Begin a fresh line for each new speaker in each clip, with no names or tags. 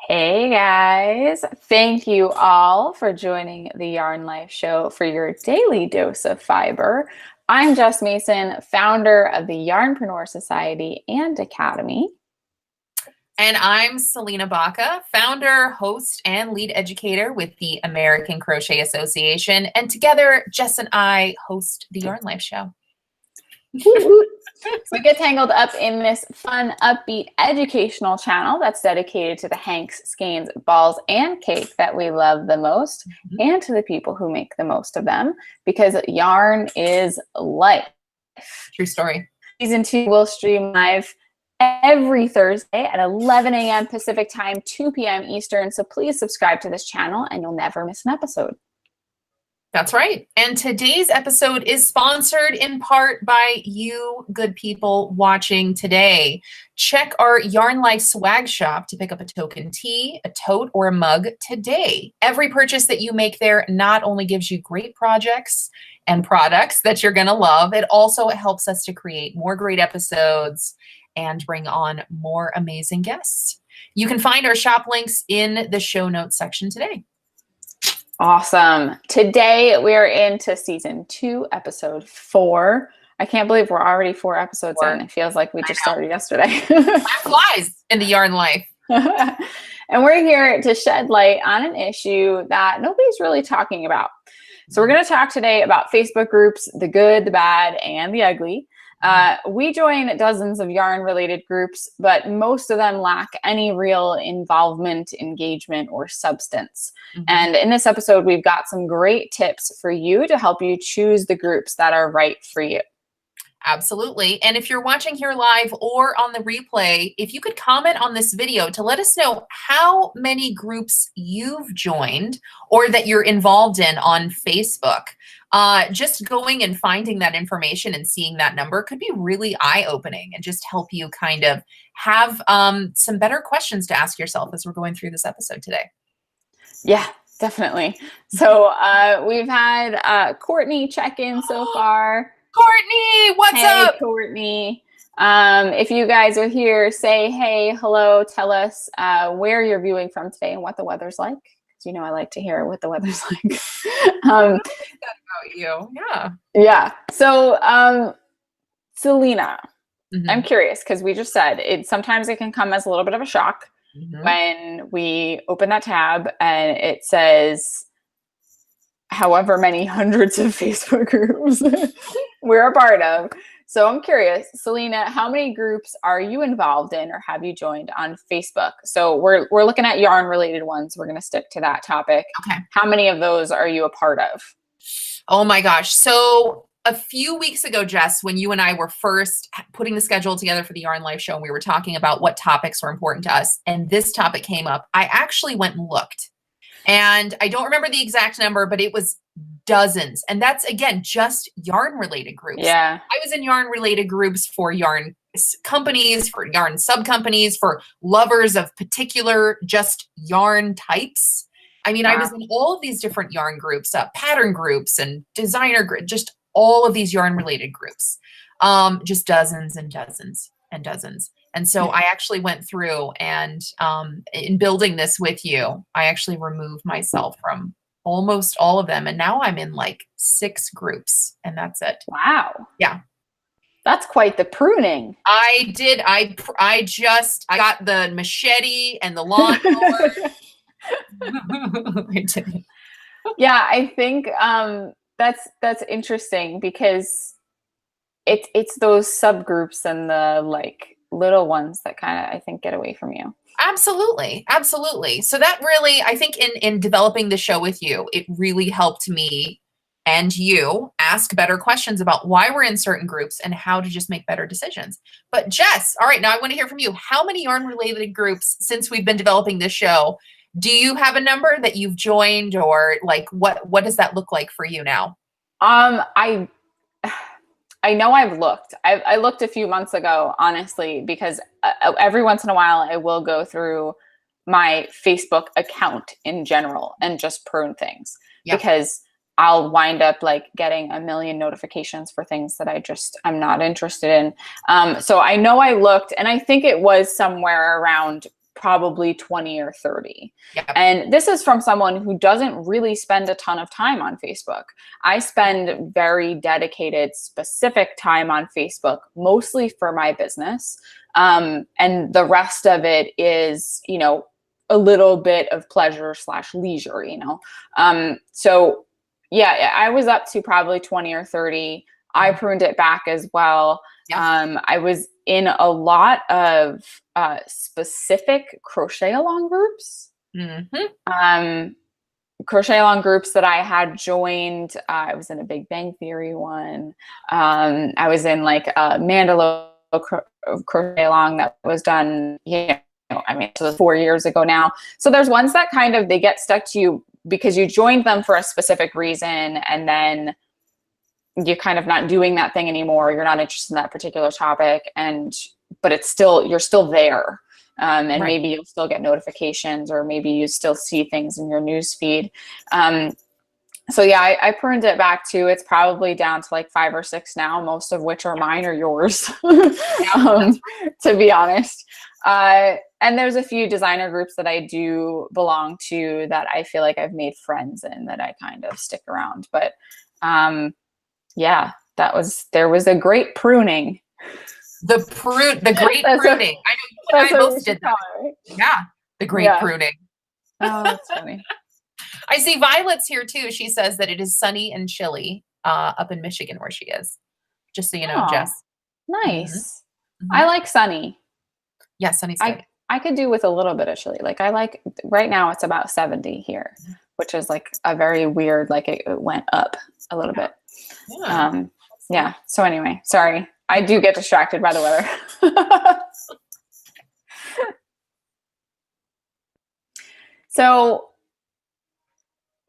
Hey guys, thank you all for joining the Yarn Life Show for your daily dose of fiber. I'm Jess Mason, founder of the Yarnpreneur Society and Academy.
And I'm Selena Baca, founder, host, and lead educator with the American Crochet Association. And together, Jess and I host the Yarn Life Show.
So get tangled up in this fun, upbeat, educational channel that's dedicated to the hanks, skeins, balls, and cake that we love the most, and to the people who make the most of them, because yarn is life.
True story.
Season 2 will stream live every Thursday at 11 a.m. Pacific time, 2 p.m. Eastern. So please subscribe to this channel and you'll never miss an episode.
That's right. And today's episode is sponsored in part by you good people watching today. Check our Yarn Life swag shop to pick up a token tee, a tote, or a mug today. Every purchase that you make there not only gives you great projects and products that you're going to love, it also helps us to create more great episodes and bring on more amazing guests. You can find our shop links in the show notes section today.
Awesome. Today we're into season 2, episode 4. I can't believe we're already 4 episodes in. It feels like we just started yesterday.
Time flies in the yarn life.
And we're here to shed light on an issue that nobody's really talking about. So we're going to talk today about Facebook groups, the good, the bad, and the ugly. We join dozens of yarn-related groups, but most of them lack any real involvement, engagement, or substance. And in this episode, we've got some great tips for you to help you choose the groups that are right for you.
Absolutely. And if you're watching here live or on the replay, if you could comment on this video to let us know how many groups you've joined or that you're involved in on Facebook. Just going and finding that information and seeing that number could be really eye-opening and just help you kind of have some better questions to ask yourself as we're going through this episode today.
Yeah, definitely. So we've had Courtney check in so far.
Courtney, what's up?
Courtney. If you guys are here, say hey, hello, tell us where you're viewing from today and what the weather's like. Because you know I like to hear what the weather's like.
About you.
Yeah. So Selena, I'm curious because we just said sometimes it can come as a little bit of a shock when we open that tab and it says however many hundreds of Facebook groups we're a part of. So I'm curious, Selena, how many groups are you involved in or have you joined on Facebook? So we're looking at yarn related ones. We're going to stick to that topic.
Okay.
How many of those are you a part of?
Oh my gosh. So a few weeks ago, Jess, when you and I were first putting the schedule together for the Yarn Life Show, and we were talking about what topics were important to us, and this topic came up, I actually went and looked. And I don't remember the exact number, but it was dozens. And that's, again, just yarn-related groups.
Yeah.
I was in yarn-related groups for yarn companies, for yarn sub-companies, for lovers of particular just yarn types. I mean, I was in all of these different yarn groups, pattern groups and designer groups, just all of these yarn-related groups. Just dozens and dozens and dozens. And so I actually went through and in building this with you, I actually removed myself from almost all of them. And now I'm in like 6 groups and that's it.
Wow.
Yeah.
That's quite the pruning.
I did. I got the machete and the lawnmower. I did.
Yeah, I think that's interesting because it's those subgroups and the like little ones that kind of I think get away from you.
Absolutely. Absolutely. So that really, I think in developing the show with you, it really helped me and you ask better questions about why we're in certain groups and how to just make better decisions. But Jess, all right, now I want to hear from you. How many yarn related groups since we've been developing this show, do you have a number that you've joined or like what does that look like for you now?
I know I've looked. I looked a few months ago, honestly, because every once in a while I will go through my Facebook account in general and just prune things because I'll wind up like getting a million notifications for things that I'm not interested in. So I know I looked and I think it was somewhere around probably 20 or 30.
Yep.
And this is from someone who doesn't really spend a ton of time on Facebook. I spend very dedicated, specific time on Facebook, mostly for my business. And the rest of it is, you know, a little bit of pleasure / leisure, you know? So yeah, I was up to probably 20 or 30. I pruned it back as well. Yeah. I was in a lot of specific crochet along groups. Crochet along groups that I had joined. I was in a Big Bang Theory one. I was in like a Mandala crochet along that was done, you know, I mean, so 4 years ago now. So there's ones that kind of, they get stuck to you because you joined them for a specific reason, and then you're kind of not doing that thing anymore. You're not interested in that particular topic, but it's still, you're still there. And right. Maybe you'll still get notifications, or maybe you still see things in your news feed. So yeah, I pruned it back too. It's probably down to like 5 or 6 now, most of which are mine or yours, to be honest. And there's a few designer groups that I do belong to that I feel like I've made friends in, that I kind of stick around. But yeah, there was a great pruning.
The great pruning. I know you and I both did that. Yeah, the great pruning.
Oh, that's funny.
I see Violet's here too. She says that it is sunny and chilly up in Michigan where she is. Just so you know, Jess.
Nice. I like sunny.
Yeah, sunny's good.
I could do with a little bit of chilly. Like right now it's about 70 here, which is like a very weird, like it went up a little bit. Yeah. So anyway, sorry. I do get distracted by the weather. So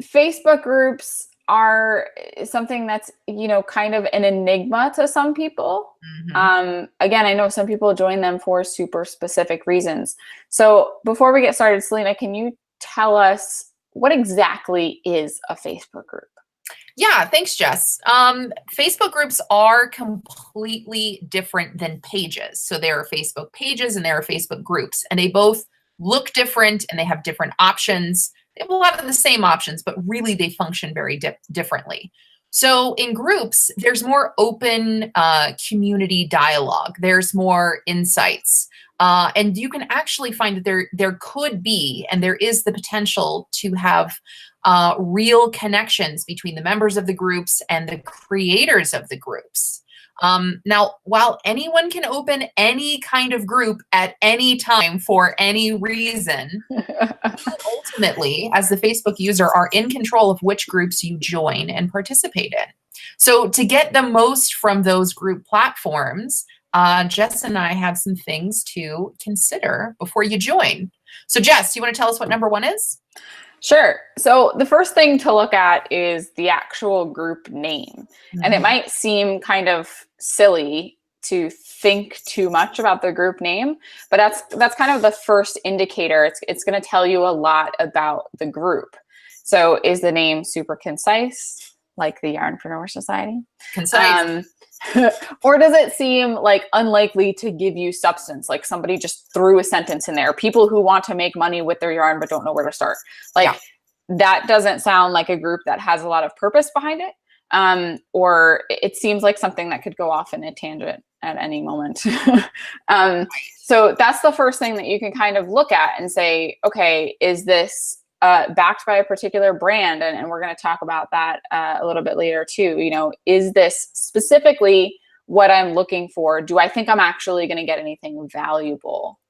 Facebook groups are something that's, you know, kind of an enigma to some people. Again, I know some people join them for super specific reasons. So before we get started, Selena, can you tell us what exactly is a Facebook group?
Yeah, thanks, Jess. Facebook groups are completely different than pages. So there are Facebook pages and there are Facebook groups, and they both look different and they have different options. They have a lot of the same options, but really they function very differently. So in groups, there's more open community dialogue. There's more insights. And you can actually find that there could be, and there is the potential to have real connections between the members of the groups and the creators of the groups. Now, while anyone can open any kind of group at any time for any reason, you ultimately, as the Facebook user, are in control of which groups you join and participate in. So to get the most from those group platforms, Jess and I have some things to consider before you join. So Jess, you want to tell us what number 1 is?
Sure. So the first thing to look at is the actual group name. And it might seem kind of silly to think too much about the group name, but that's kind of the first indicator. It's going to tell you a lot about the group. So is the name super concise, like the Yarnpreneur Society?
Concise.
Or does it seem like unlikely to give you substance? Like somebody just threw a sentence in there. People who want to make money with their yarn but don't know where to start. Like that doesn't sound like a group that has a lot of purpose behind it. Or it seems like something that could go off in a tangent at any moment. So that's the first thing that you can kind of look at and say, okay, is this backed by a particular brand? And we're going to talk about that a little bit later too. You know, is this specifically what I'm looking for? Do I think I'm actually going to get anything valuable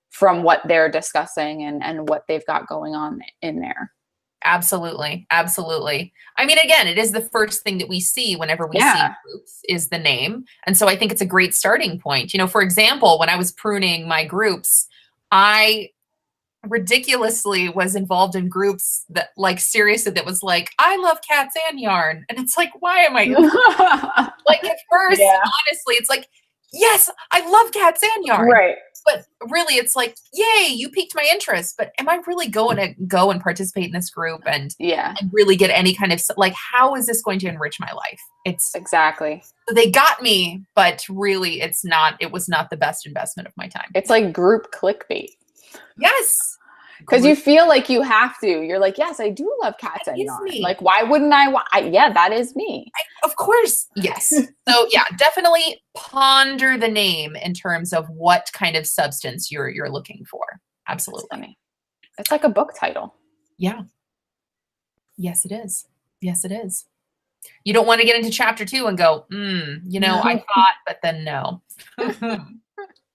from what they're discussing and what they've got going on in there?
Absolutely. Absolutely. I mean, again, it is the first thing that we see whenever we see groups is the name. And so I think it's a great starting point. You know, for example, when I was pruning my groups, I ridiculously was involved in groups that, like, seriously, that was like, I love cats and yarn. And it's like, why am I like, at first, honestly, it's like, yes, I love cats and yarn.
Right.
But really, it's like, yay, you piqued my interest. But am I really going to go and participate in this group and really get any kind of, like, how is this going to enrich my life? It's
exactly.
They got me, but really it was not the best investment of my time.
It's like group clickbait.
Yes.
Because you feel like you have to. You're like, yes, I do love cats and yarn. Like, why wouldn't I? Yeah, that is me.
Of course. Yes. So yeah, definitely ponder the name in terms of what kind of substance you're looking for. Absolutely.
It's like a book title.
Yeah. Yes, it is. Yes, it is. You don't want to get into chapter 2 and go, you know, I thought, but then no.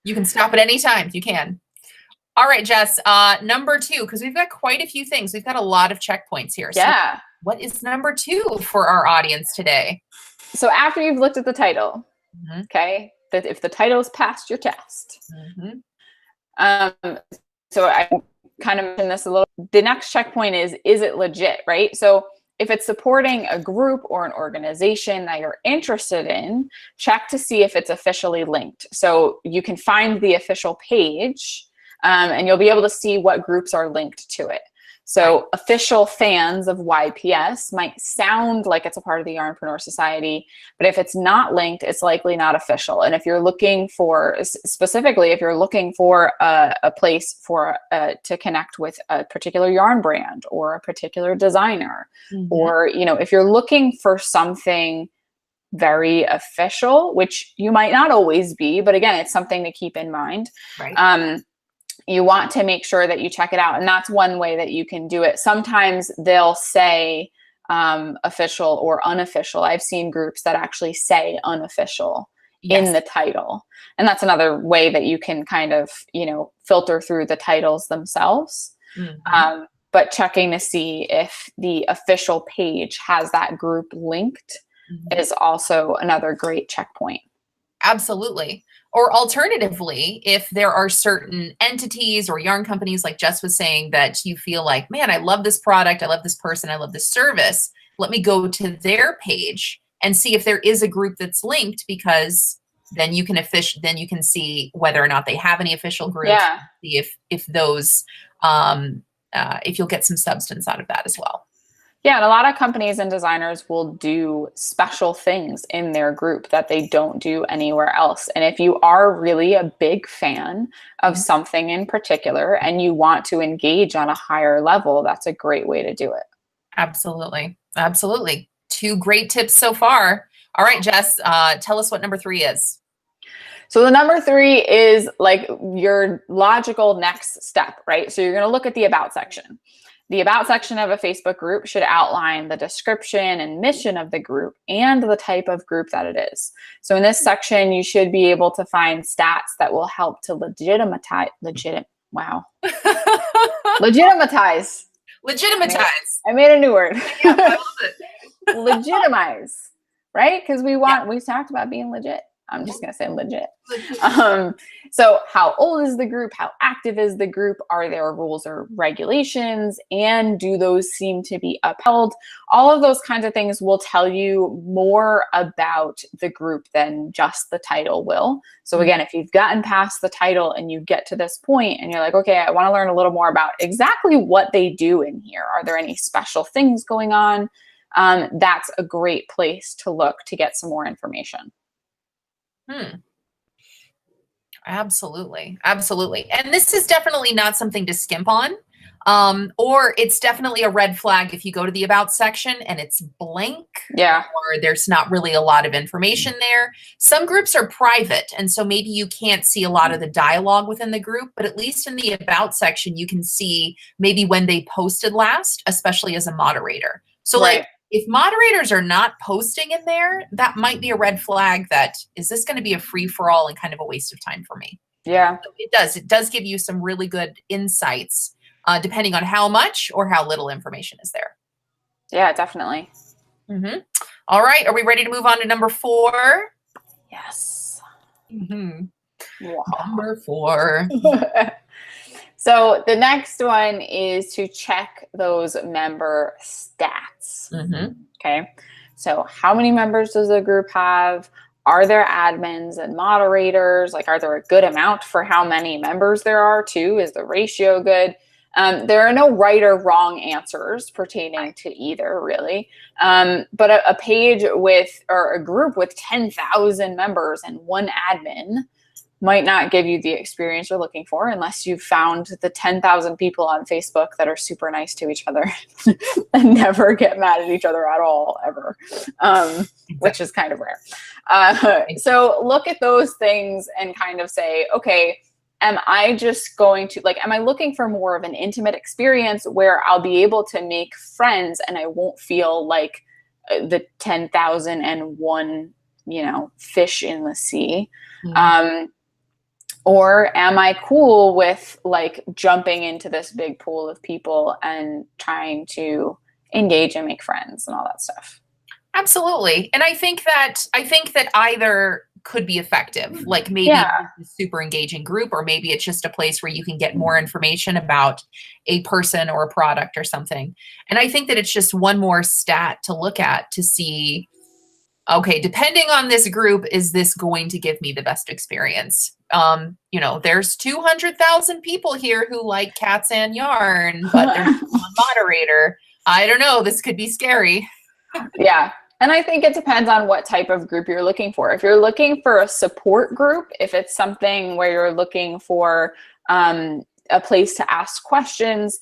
You can stop at any time. You can. All right, Jess, number 2, because we've got quite a few things. We've got a lot of checkpoints here.
Yeah.
So what is number 2 for our audience today?
So after you've looked at the title, okay, that if the title's passed your test. So I kind of mentioned this a little. The next checkpoint is it legit, right? So if it's supporting a group or an organization that you're interested in, check to see if it's officially linked. So you can find the official page and you'll be able to see what groups are linked to it. So official fans of YPS might sound like it's a part of the Yarnpreneur Society, but if it's not linked, it's likely not official. And if you're looking for, specifically, if you're looking for a place for to connect with a particular yarn brand or a particular designer, or, you know, if you're looking for something very official, which you might not always be, but again, it's something to keep in mind. You want to make sure that you check it out. And that's one way that you can do it. Sometimes they'll say official or unofficial. I've seen groups that actually say unofficial in the title. And that's another way that you can kind of, you know, filter through the titles themselves. But checking to see if the official page has that group linked is also another great checkpoint.
Absolutely. Or alternatively, if there are certain entities or yarn companies, like Jess was saying, that you feel like, man, I love this product, I love this person, I love this service, let me go to their page and see if there is a group that's linked, because then you can see whether or not they have any official groups. See if those if you'll get some substance out of that as well.
Yeah, and a lot of companies and designers will do special things in their group that they don't do anywhere else. And if you are really a big fan of something in particular and you want to engage on a higher level, that's a great way to do it.
Absolutely. Absolutely. 2 great tips so far. All right, Jess, tell us what number 3 is.
So the number 3 is like your logical next step, right? So you're going to look at the about section. The about section of a Facebook group should outline the description and mission of the group and the type of group that it is. So in this section, you should be able to find stats that will help to legitimize.
I
made a new word. Legitimize, right? Because we talked about being legit. I'm just going to say legit. So how old is the group? How active is the group? Are there rules or regulations? And do those seem to be upheld? All of those kinds of things will tell you more about the group than just the title will. So again, if you've gotten past the title and you get to this point and you're like, okay, I want to learn a little more about exactly what they do in here. Are there any special things going on? That's a great place to look to get some more information.
Absolutely. Absolutely. And this is definitely not something to skimp on. Or it's definitely a red flag if you go to the about section and it's blank. Or there's not really a lot of information there. Some groups are private, and so maybe you can't see a lot of the dialogue within the group, but at least in the about section, you can see maybe when they posted last, especially as a moderator. So like, if moderators are not posting in there, that might be a red flag that, is this going to be a free-for-all and kind of a waste of time for me?
Yeah.
So it does give you some really good insights, depending on how much or how little information is there.
Yeah, definitely.
All right. Are we ready to move on to number 4?
Yes.
Number 4.
So the next one is to check those member stats. Okay. So how many members does the group have? Are there admins and moderators? Like, are there a good amount for how many members there are too? Is the ratio good? There are no right or wrong answers pertaining to either, really. But a page with, or a group with 10,000 members and 1 admin might not give you the experience you're looking for unless you've found the 10,000 people on Facebook that are super nice to each other and never get mad at each other at all, ever, which is kind of rare. So look at those things and kind of say, okay, am I just going to, like, am I looking for more of an intimate experience where I'll be able to make friends and I won't feel like the 10,001, fish in the sea? Or am I cool with like jumping into this big pool of people and trying to engage and make friends and all that stuff?
Absolutely. And I think that either could be effective. Like maybe it's a super engaging group, or maybe it's just a place where you can get more information about a person or a product or something. And I think that it's just one more stat to look at to see, okay, depending on this group, is this going to give me the best experience? There's 200,000 people here who like cats and yarn, but there's one moderator. I don't know. This could be scary.
Yeah. And I think it depends on what type of group you're looking for. If you're looking for a support group, if it's something where you're looking for a place to ask questions,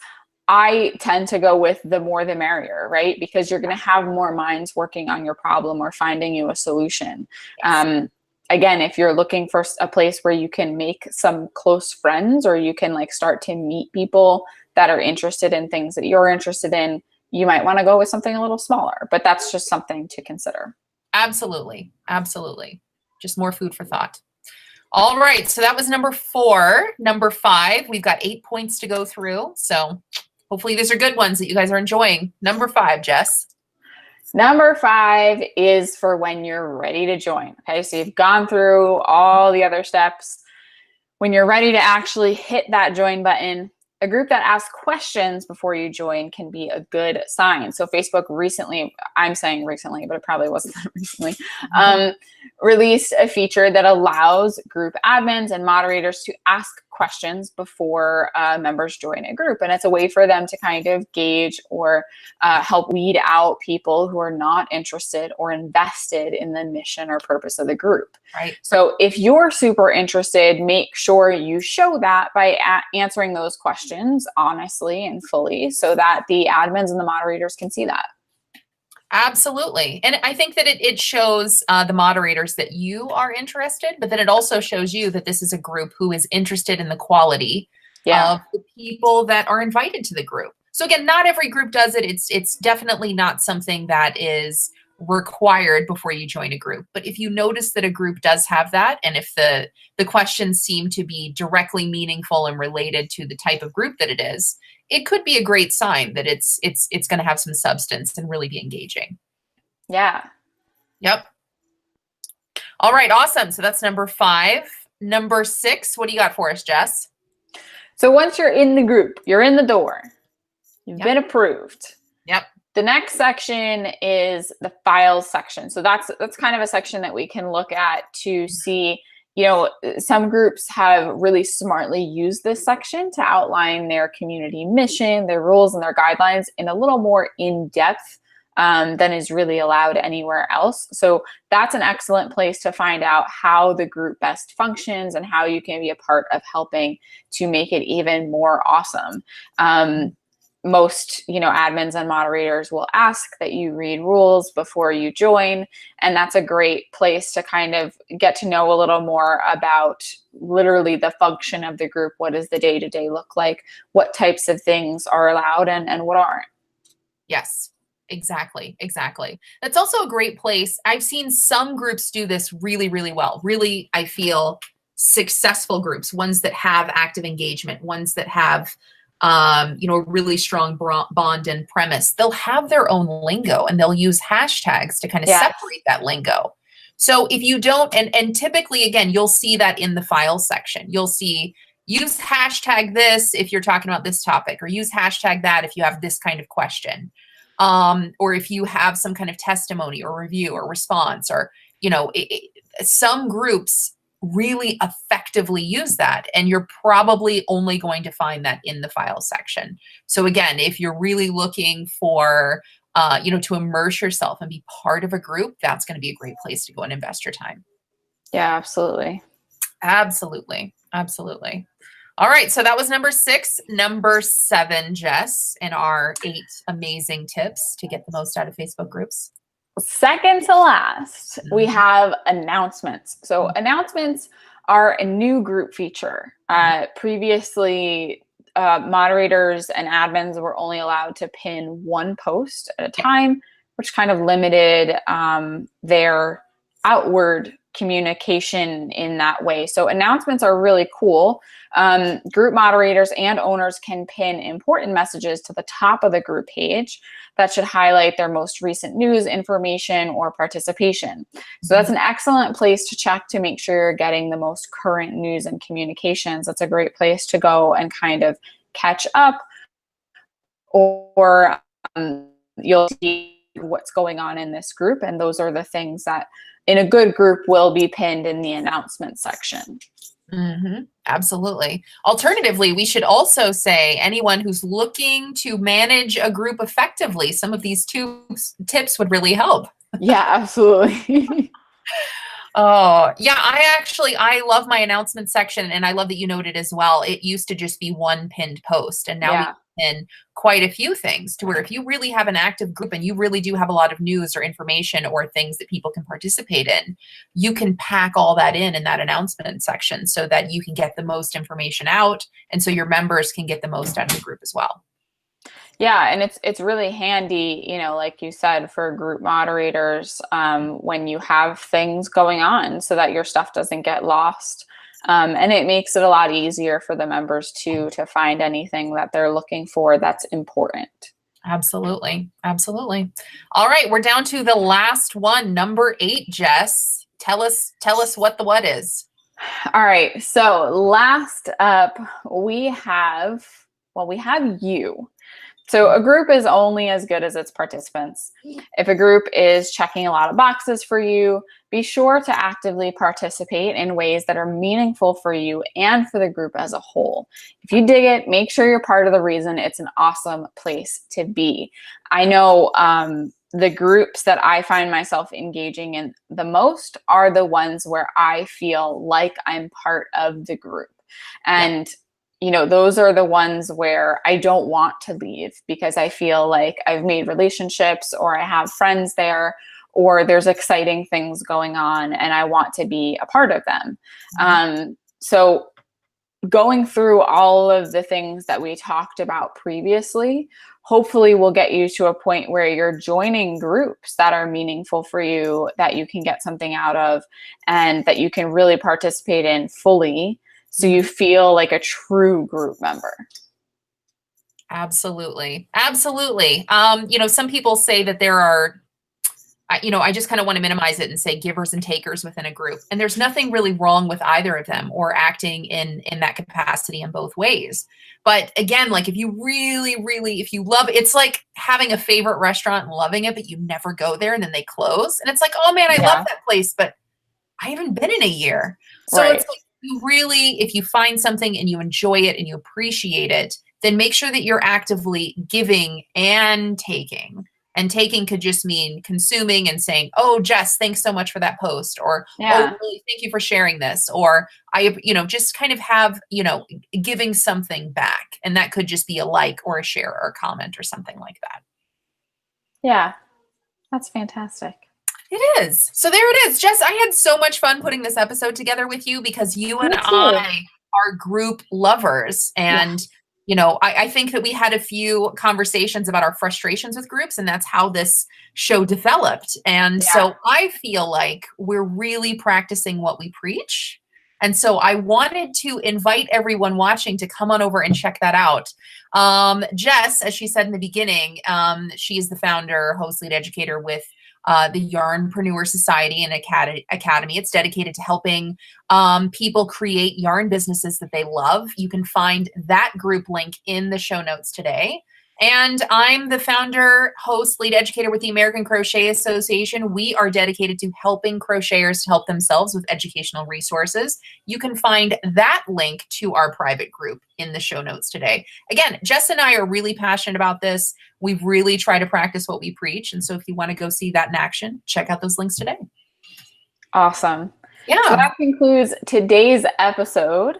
I tend to go with the more the merrier, right? Because you're going to have more minds working on your problem or finding you a solution. Yes. Again, if you're looking for a place where you can make some close friends, or you can like start to meet people that are interested in things that you're interested in, you might want to go with something a little smaller, but that's just something to consider.
Absolutely. Absolutely. Just more food for thought. All right. So that was number 4. Number 5, we've got 8 points to go through. So hopefully these are good ones that you guys are enjoying. Number 5, Jess.
Number 5 is for when you're ready to join. Okay. So you've gone through all the other steps. When you're ready to actually hit that join button, a group that asks questions before you join can be a good sign. So Facebook recently, I'm saying recently, but it probably wasn't that recently, released a feature that allows group admins and moderators to ask questions before members join a group. And it's a way for them to kind of gauge or help weed out people who are not interested or invested in the mission or purpose of the group.
Right.
So if you're super interested, make sure you show that by answering those questions honestly and fully, so that the admins and the moderators can see that.
Absolutely. And I think that it shows the moderators that you are interested, but then it also shows you that this is a group who is interested in the quality of the people that are invited to the group. So again, not every group does it. It's definitely not something that is required before you join a group. But if you notice that a group does have that, and if the questions seem to be directly meaningful and related to the type of group that it is, it could be a great sign that it's going to have some substance and really be engaging.
Yeah.
Yep. All right. Awesome. So that's number 5. Number 6, what do you got for us, Jess?
So once you're in the group, you're in the door, you've been approved.
Yep.
The next section is the files section. So that's kind of a section that we can look at to see, some groups have really smartly used this section to outline their community mission, their rules, and their guidelines in a little more in-depth than is really allowed anywhere else. So that's an excellent place to find out how the group best functions and how you can be a part of helping to make it even more awesome. Most, admins and moderators will ask that you read rules before you join. And that's a great place to kind of get to know a little more about literally the function of the group. What does the day-to-day look like? What types of things are allowed and what aren't?
Yes, exactly. Exactly. That's also a great place. I've seen some groups do this really, really well. Really, I feel successful groups, ones that have active engagement, ones that have really strong bond and premise. They'll have their own lingo and they'll use hashtags to kind of separate that lingo. So if you don't, and typically, again, you'll see that in the files section. You'll see use hashtag this if you're talking about this topic, or use hashtag that if you have this kind of question. Or if you have some kind of testimony or review or response, or, some groups really effectively use that, and you're probably only going to find that in the file section. So again, if you're really looking for, to immerse yourself and be part of a group, that's going to be a great place to go and invest your time.
Yeah, absolutely.
Absolutely. Absolutely. All right. So that was number 6. Number 7, Jess, in our 8 amazing tips to get the most out of Facebook groups.
Second to last, we have announcements. So announcements are a new group feature. Previously, moderators and admins were only allowed to pin one post at a time, which kind of limited their outward communication in that way. So announcements are really cool. Group moderators and owners can pin important messages to the top of the group page that should highlight their most recent news, information, or participation. So that's an excellent place to check to make sure you're getting the most current news and communications. That's a great place to go and kind of catch up, or you'll see what's going on in this group. And those are the things that in a good group will be pinned in the announcement section.
Absolutely. Alternatively, we should also say anyone who's looking to manage a group effectively, some of these 2 tips would really help.
Yeah, absolutely.
Oh, yeah. I love my announcement section, and I love that you noted as well. It used to just be one pinned post, and now we pin quite a few things to where if you really have an active group and you really do have a lot of news or information or things that people can participate in, you can pack all that in that announcement section so that you can get the most information out, and so your members can get the most out of the group as well.
Yeah, and it's really handy, you know, like you said, for group moderators when you have things going on so that your stuff doesn't get lost. And it makes it a lot easier for the members to find anything that they're looking for that's important.
Absolutely. Absolutely. All right, we're down to the last one, number 8, Jess. Tell us what the what is.
All right, so last up we have you. So a group is only as good as its participants. If a group is checking a lot of boxes for you, be sure to actively participate in ways that are meaningful for you and for the group as a whole. If you dig it, make sure you're part of the reason. It's an awesome place to be. I know the groups that I find myself engaging in the most are the ones where I feel like I'm part of the group. And you know, those are the ones where I don't want to leave because I feel like I've made relationships or I have friends there or there's exciting things going on and I want to be a part of them. So going through all of the things that we talked about previously, hopefully will get you to a point where you're joining groups that are meaningful for you, that you can get something out of, and that you can really participate in fully. So you feel like a true group member.
Absolutely. Absolutely. You know, some people say that there are, you know, I just kind of want to minimize it and say givers and takers within a group. And there's nothing really wrong with either of them or acting in that capacity in both ways. But again, like if you really, really, if you love, it's like having a favorite restaurant and loving it, but you never go there and then they close. And it's like, oh man, I love that place, but I haven't been in a year. So it's like, you really, if you find something and you enjoy it and you appreciate it, then make sure that you're actively giving and taking. And taking could just mean consuming and saying, oh, Jess, thanks so much for that post. Or, oh, really, thank you for sharing this. Or I, you know, just kind of have, you know, giving something back. And that could just be a like or a share or a comment or something like that.
Yeah, that's fantastic.
It is. So there it is. Jess, I had so much fun putting this episode together with you because you and I are group lovers. And, you know, I think that we had a few conversations about our frustrations with groups, and that's how this show developed. And so I feel like we're really practicing what we preach. And so I wanted to invite everyone watching to come on over and check that out. Jess, as she said in the beginning, she is the founder, host, lead educator with the Yarnpreneur Society and Academy. It's dedicated to helping people create yarn businesses that they love. You can find that group link in the show notes today. And I'm the founder, host, lead educator with the American Crochet Association. We are dedicated to helping crocheters to help themselves with educational resources. You can find that link to our private group in the show notes today. Again, Jess and I are really passionate about this. We really try to practice what we preach. And so if you want to go see that in action, check out those links today.
Awesome.
Yeah.
So that concludes today's episode.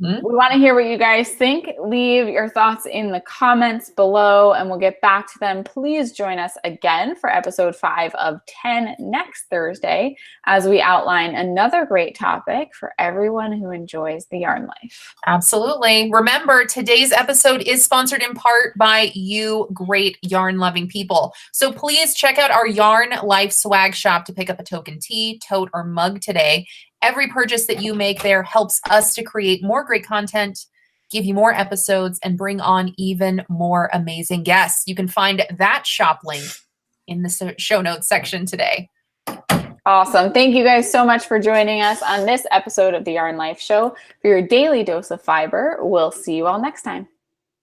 We want to hear what you guys think. Leave your thoughts in the comments below and we'll get back to them. Please join us again for episode 5 of 10 next Thursday as we outline another great topic for everyone who enjoys the yarn life.
Absolutely. Remember, today's episode is sponsored in part by you great yarn loving people. So please check out our Yarn Life swag shop to pick up a token tee, tote, or mug today. Every purchase that you make there helps us to create more great content, give you more episodes, and bring on even more amazing guests. You can find that shop link in the show notes section today.
Awesome. Thank you guys so much for joining us on this episode of the Yarn Life Show. For your daily dose of fiber, we'll see you all next time.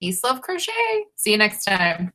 Peace, love, crochet. See you next time.